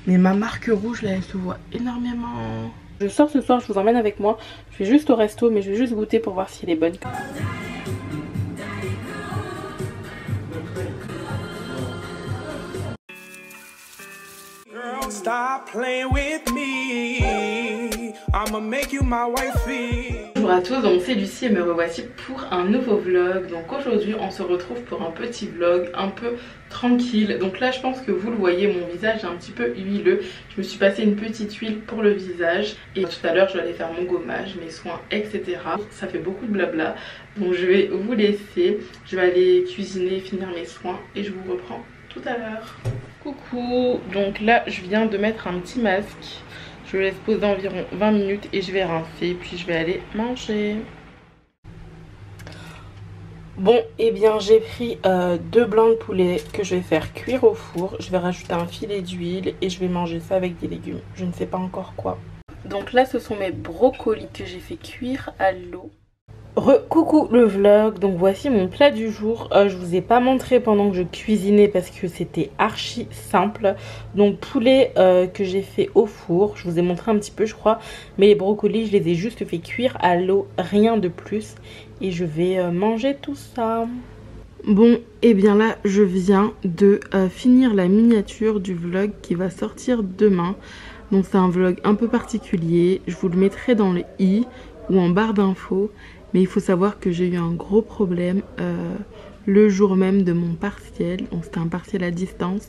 Mais ma marque rouge là, elle se voit énormément. Je sors ce soir, je vous emmène avec moi. Je vais juste au resto, mais je vais juste goûter pour voir si elle est bonne. Stop playing with me. I'ma make you my wifey. Bonjour à tous, donc c'est Lucie et me revoici pour un nouveau vlog. Donc aujourd'hui on se retrouve pour un petit vlog un peu tranquille. Donc là je pense que vous le voyez, mon visage est un petit peu huileux. Je me suis passé une petite huile pour le visage. Et tout à l'heure je vais aller faire mon gommage, mes soins, etc. Ça fait beaucoup de blabla. Donc je vais vous laisser. Je vais aller cuisiner, finir mes soins et je vous reprends tout à l'heure. Coucou, donc là je viens de mettre un petit masque. Je le laisse poser environ 20 minutes et je vais rincer, puis je vais aller manger. Bon, et bien j'ai pris 2 blancs de poulet que je vais faire cuire au four. Je vais rajouter un filet d'huile et je vais manger ça avec des légumes. Je ne sais pas encore quoi. Donc là ce sont mes brocolis que j'ai fait cuire à l'eau. Coucou le vlog, donc voici mon plat du jour. Je vous ai pas montré pendant que je cuisinais parce que c'était archi simple. Donc poulet que j'ai fait au four, je vous ai montré un petit peu je crois. Mais les brocolis je les ai juste fait cuire à l'eau, rien de plus. Et je vais manger tout ça. Bon, et bien là je viens de finir la miniature du vlog qui va sortir demain. Donc c'est un vlog un peu particulier, je vous le mettrai dans le i ou en barre d'infos. Mais il faut savoir que j'ai eu un gros problème le jour même de mon partiel. Donc c'était un partiel à distance.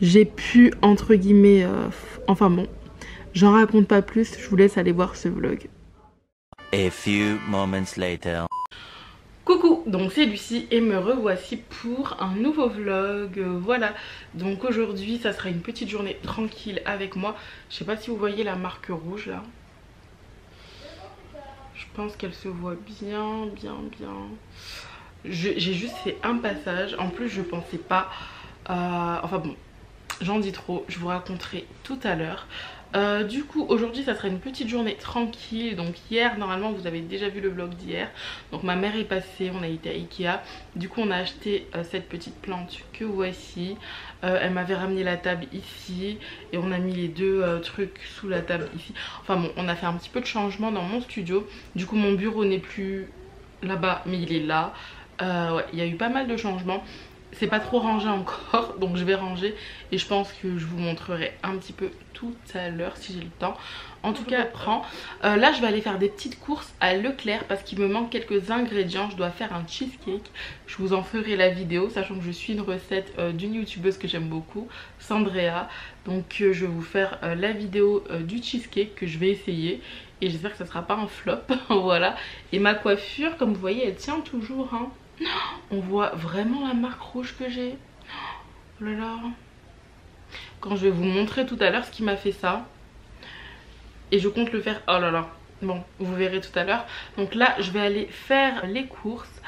J'ai pu, entre guillemets, enfin bon, j'en raconte pas plus. Je vous laisse aller voir ce vlog. A few moments later. Coucou, donc c'est Lucie et me revoici pour un nouveau vlog. Voilà, donc aujourd'hui ça sera une petite journée tranquille avec moi. Je sais pas si vous voyez la marque rouge là. Je pense qu'elle se voit bien. J'ai juste fait un passage. En plus je pensais pas enfin bon, j'en dis trop, je vous raconterai tout à l'heure. Du coup aujourd'hui ça sera une petite journée tranquille. Donc hier normalement vous avez déjà vu le vlog d'hier. Donc ma mère est passée, on a été à Ikea. Du coup on a acheté cette petite plante que voici. Elle m'avait ramené la table ici et on a mis les deux trucs sous la table ici. Enfin bon, on a fait un petit peu de changement dans mon studio. Du coup mon bureau n'est plus là-bas mais il est là. Ouais, il y a eu pas mal de changements. C'est pas trop rangé encore, donc je vais ranger et je pense que je vous montrerai un petit peu tout à l'heure si j'ai le temps. En tout cas, là je vais aller faire des petites courses à Leclerc parce qu'il me manque quelques ingrédients. Je dois faire un cheesecake, je vous en ferai la vidéo, sachant que je suis une recette d'une youtubeuse que j'aime beaucoup, Sandrea. Donc je vais vous faire la vidéo du cheesecake que je vais essayer et j'espère que ça sera pas un flop. Voilà, et ma coiffure comme vous voyez elle tient toujours hein. On voit vraiment la marque rouge que j'ai. Oh là là. Quand je vais vous montrer tout à l'heure ce qui m'a fait ça. Et je compte le faire. Oh là là. Bon, vous verrez tout à l'heure. Donc là, je vais aller faire les courses.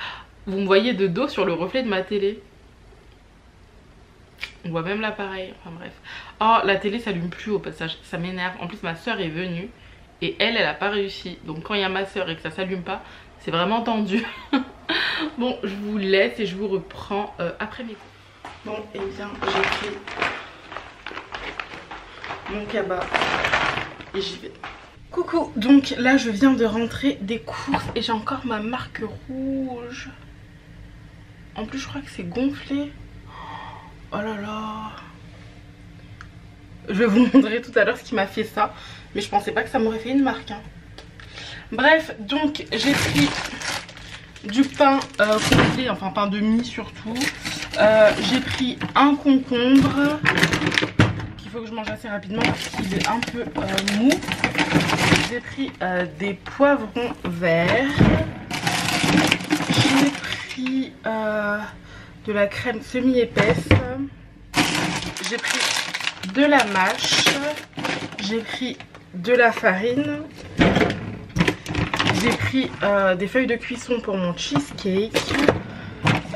Vous me voyez de dos sur le reflet de ma télé. On voit même l'appareil. Enfin bref. Oh, la télé s'allume plus au passage. Ça m'énerve. En plus, ma soeur est venue. Et elle a pas réussi. Donc quand il y a ma soeur et que ça s'allume pas, c'est vraiment tendu. Bon, je vous laisse et je vous reprends après mes cours. Bon, et bien, j'ai pris mon cabas et j'y vais. Coucou, donc là, je viens de rentrer des courses et j'ai encore ma marque rouge. En plus, je crois que c'est gonflé. Oh là là. Je vais vous montrer tout à l'heure ce qui m'a fait ça. Mais je pensais pas que ça m'aurait fait une marque. Hein. Bref, donc j'ai pris du pain complet, enfin pain de mie surtout. J'ai pris un concombre qu'il faut que je mange assez rapidement parce qu'il est un peu mou. J'ai pris des poivrons verts. J'ai pris de la crème semi-épaisse. J'ai pris de la mâche. J'ai pris de la farine. J'ai pris des feuilles de cuisson pour mon cheesecake.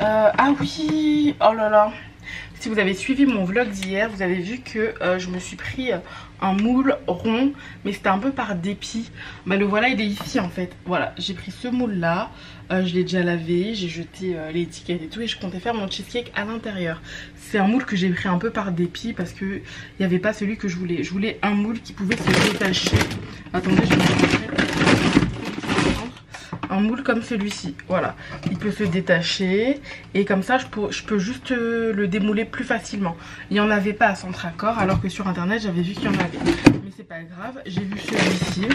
Ah oui, oh là là, Si vous avez suivi mon vlog d'hier, vous avez vu que je me suis pris un moule rond, mais c'était un peu par dépit. Bah le voilà, il est ici en fait. Voilà, j'ai pris ce moule là, je l'ai déjà lavé, j'ai jeté l'étiquette et tout, et je comptais faire mon cheesecake à l'intérieur. C'est un moule que j'ai pris un peu par dépit parce que il n'y avait pas celui que je voulais. Je voulais un moule qui pouvait se détacher. Attendez, je vais vous montrer. Un moule comme celui-ci, voilà, il peut se détacher et comme ça je peux juste le démouler plus facilement. Il n'y en avait pas à Centracor alors que sur internet j'avais vu qu'il y en avait, mais c'est pas grave, j'ai vu celui-ci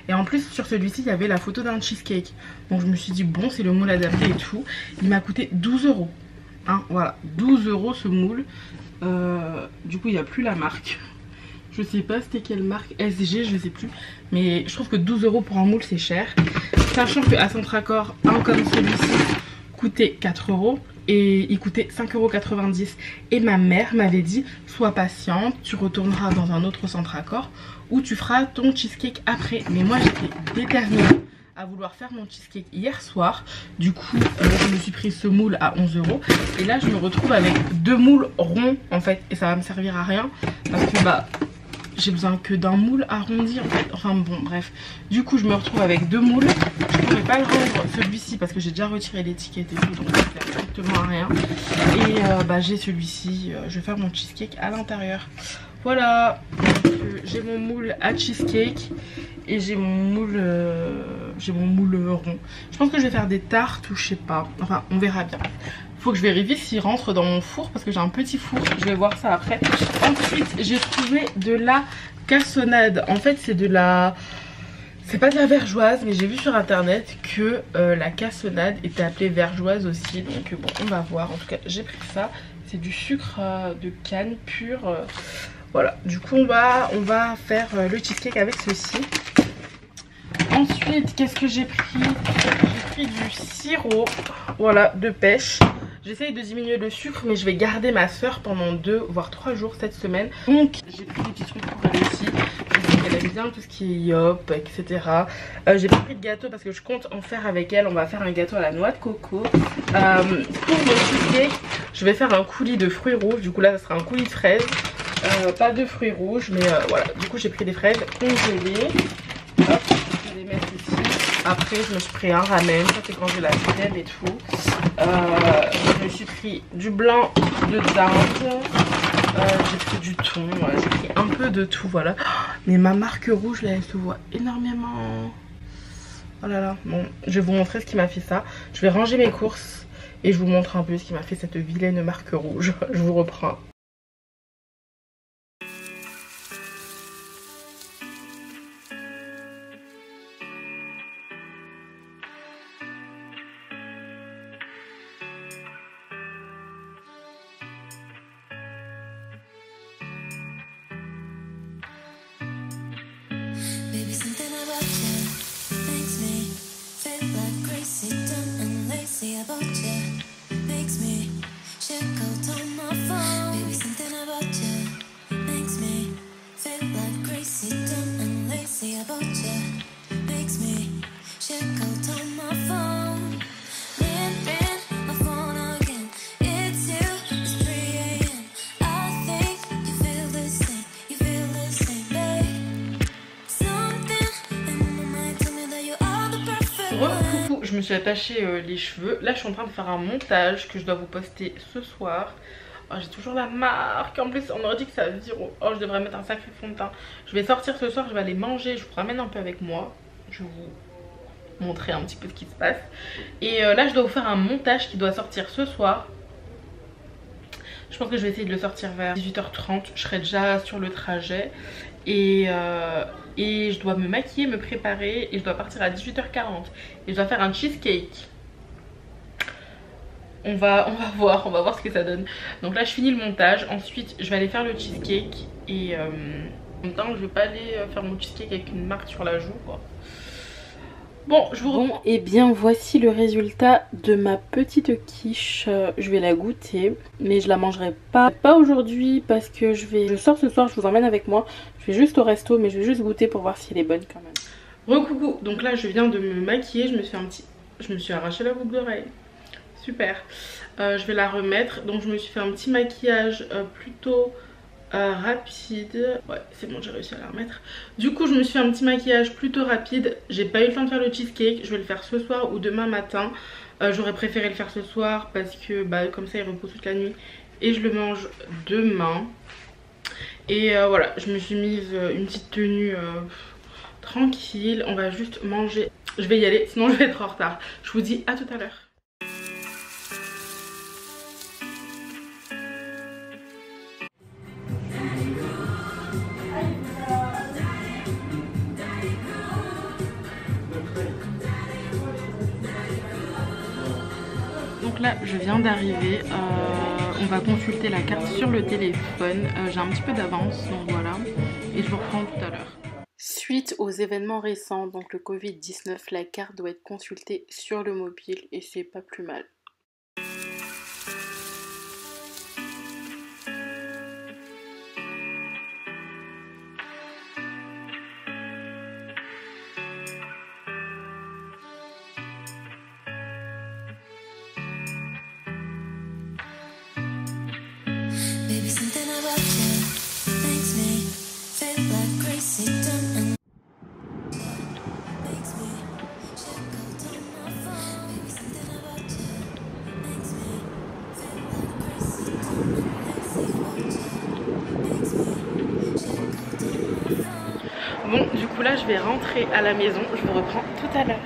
et en plus sur celui-ci il y avait la photo d'un cheesecake, donc je me suis dit bon, c'est le moule adapté et tout. Il m'a coûté 12 €, hein, voilà, 12 € ce moule. Du coup il n'y a plus la marque. Je sais pas c'était quelle marque, SG, je sais plus. Mais je trouve que 12 € pour un moule c'est cher. Sachant qu'à Centracor, un comme celui-ci coûtait 4 € et il coûtait 5,90 €. Et ma mère m'avait dit, sois patiente, tu retourneras dans un autre Centracor où tu feras ton cheesecake après. Mais moi j'étais déterminée à vouloir faire mon cheesecake hier soir. Du coup je me suis pris ce moule à 11 € et là je me retrouve avec deux moules ronds en fait. Et ça va me servir à rien parce que bah j'ai besoin que d'un moule arrondi en fait. Enfin bon bref. Du coup je me retrouve avec deux moules. Je ne pourrais pas le rendre celui-ci parce que j'ai déjà retiré l'étiquette et tout. Donc ça sert strictement à rien. Et bah j'ai celui-ci. Je vais faire mon cheesecake à l'intérieur. Voilà. J'ai mon moule à cheesecake. Et j'ai mon moule rond. Je pense que je vais faire des tartes ou je sais pas. Enfin on verra bien. Faut que je vérifie s'il rentre dans mon four parce que j'ai un petit four, je vais voir ça après. Ensuite j'ai trouvé de la cassonade. En fait c'est de la... c'est pas de la vergeoise, mais j'ai vu sur internet que la cassonade était appelée vergeoise aussi. Donc bon on va voir, en tout cas j'ai pris ça. C'est du sucre de canne pur. Voilà, du coup on va faire le cheesecake avec ceci. Ensuite qu'est-ce que j'ai pris? J'ai pris du sirop, voilà, de pêche. J'essaye de diminuer le sucre mais je vais garder ma soeur pendant 2 voire 3 jours cette semaine. Donc j'ai pris des petits trucs pour elle aussi. Je sais qu'elle aime bien tout ce qui est yop, etc. J'ai pas pris de gâteau parce que je compte en faire avec elle. On va faire un gâteau à la noix de coco. Pour mon cheesecake, je vais faire un coulis de fruits rouges. Du coup là ça sera un coulis de fraises. Pas de fruits rouges mais voilà. Du coup j'ai pris des fraises congelées. Hop, je vais les mettre ici. Après je me suis pris un ramen, ça c'est quand j'ai la flemme et tout. Je me suis pris du blanc de dinde, j'ai pris du thon, voilà, j'ai pris un peu de tout, voilà. Mais ma marque rouge là elle se voit énormément. Oh là là, bon, je vais vous montrer ce qui m'a fait ça. Je vais ranger mes courses et je vous montre un peu ce qui m'a fait cette vilaine marque rouge. Je vous reprends. Coucou, je me suis attaché les cheveux. Là je suis en train de faire un montage que je dois vous poster ce soir. Oh, j'ai toujours la marque. En plus on aurait dit que ça vire. Oh je devrais mettre un sacré fond de teint. Je vais sortir ce soir, je vais aller manger. Je vous ramène un peu avec moi. Je vais vous montrer un petit peu ce qui se passe. Et là je dois vous faire un montage qui doit sortir ce soir. Je pense que je vais essayer de le sortir vers 18h30. Je serai déjà sur le trajet. Et je dois me maquiller, me préparer. Et je dois partir à 18h40. Et je dois faire un cheesecake. On va voir ce que ça donne. Donc là je finis le montage. Ensuite je vais aller faire le cheesecake. Et en même temps je vais pas aller faire mon cheesecake avec une marque sur la joue quoi. Bon, je vous reprends. Et bien voici le résultat de ma petite quiche. Je vais la goûter, mais je la mangerai pas aujourd'hui parce que je sors ce soir, je vous emmène avec moi. Je vais juste au resto, mais je vais juste goûter pour voir si elle est bonne quand même. Recoucou, donc là je viens de me maquiller, je me suis arraché la boucle d'oreille. super. Je vais la remettre. Donc je me suis fait un petit maquillage plutôt rapide. Ouais, c'est bon, j'ai réussi à la remettre. Du coup je me suis fait un petit maquillage plutôt rapide. J'ai pas eu le temps de faire le cheesecake. Je vais le faire ce soir ou demain matin. J'aurais préféré le faire ce soir parce que bah, comme ça il repose toute la nuit et je le mange demain. Et voilà, je me suis mise une petite tenue tranquille. On va juste manger. Je vais y aller, sinon je vais être en retard. Je vous dis à tout à l'heure. Donc là, je viens d'arriver. On va consulter la carte sur le téléphone. J'ai un petit peu d'avance, donc voilà. Et je vous reprends tout à l'heure. Suite aux événements récents, donc le Covid-19, la carte doit être consultée sur le mobile et c'est pas plus mal. Bon, du coup là je vais rentrer à la maison, je vous reprends tout à l'heure.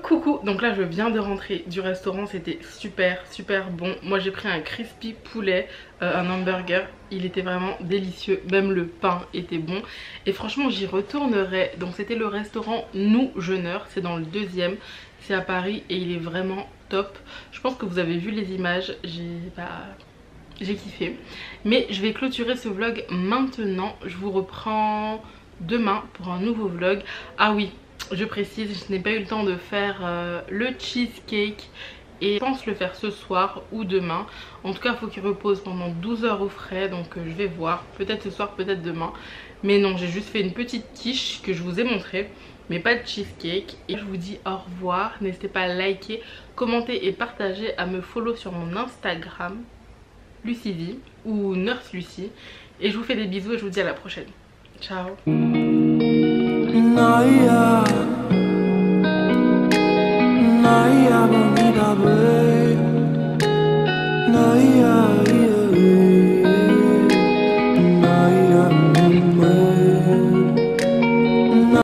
Coucou, donc là je viens de rentrer du restaurant, c'était super bon. Moi j'ai pris un crispy poulet, un hamburger, il était vraiment délicieux, même le pain était bon. Et franchement j'y retournerai, donc c'était le restaurant Nous Jeûneurs, c'est dans le 2e, c'est à Paris et il est vraiment top. Je pense que vous avez vu les images, j'ai kiffé. Mais je vais clôturer ce vlog maintenant, je vous reprends demain pour un nouveau vlog. Ah oui, je précise, je n'ai pas eu le temps de faire le cheesecake et je pense le faire ce soir ou demain. En tout cas il faut qu'il repose pendant 12 heures au frais, donc je vais voir, peut-être ce soir, peut-être demain. Mais non, j'ai juste fait une petite quiche que je vous ai montré, mais pas de cheesecake. Et je vous dis au revoir, n'hésitez pas à liker, commenter et partager, à me follow sur mon Instagram LucyV ou Nurse Lucy. Et je vous fais des bisous et je vous dis à la prochaine. Ciao. Naya, bonita,